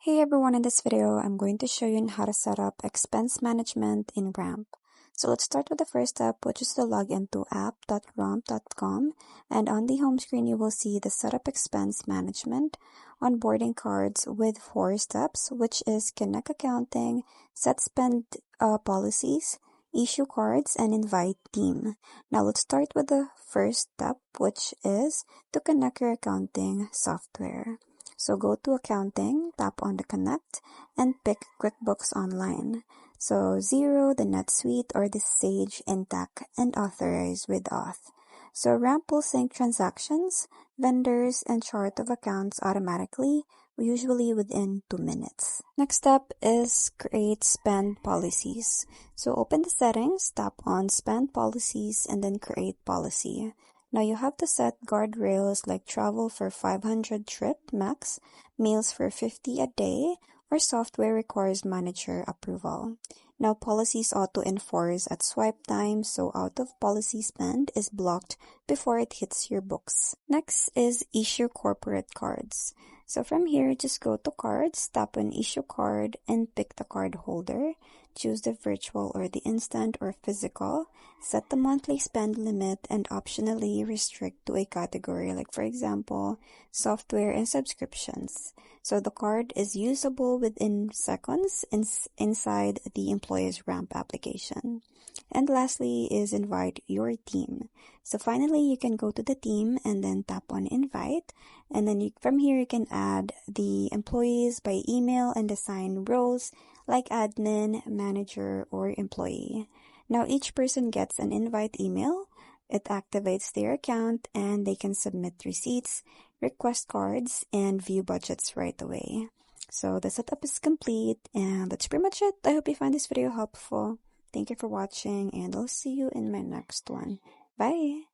Hey everyone, in this video, I'm going to show you how to set up expense management in Ramp. So let's start with the first step, which is to log into app.ramp.com, and on the home screen you will see the setup expense management onboarding cards with 4 steps, which is connect accounting, set spend policies, issue cards, and invite team. Now let's start with the first step, which is to connect your accounting software. So go to accounting, tap on the connect, and pick QuickBooks Online. So Xero, the NetSuite, or the Sage, Intact, and authorize with auth. So Ramp will sync transactions, vendors, and chart of accounts automatically, usually within 2 minutes. Next step is create spend policies. So open the settings, tap on spend policies, and then create policy. Now you have to set guardrails like travel for 500 trip max, meals for 50 a day, or software requires manager approval. Now policies auto-enforce at swipe time, so out of policy spend is blocked before it hits your books. Next is issue corporate cards. So from here, just go to cards, tap on issue card, and pick the card holder. Choose the virtual or the instant or physical. Set the monthly spend limit and optionally restrict to a category, like for example, software and subscriptions. So the card is usable within seconds inside the employee's Ramp application. And lastly is invite your team. So finally, you can go to the team and then tap on invite. And then from here, you can add the employees by email and assign roles like admin, manager, or employee. Now each person gets an invite email. It activates their account and they can submit receipts, request cards, and view budgets right away. So the setup is complete, and that's pretty much it. I hope you find this video helpful. Thank you for watching, and I'll see you in my next one. Bye!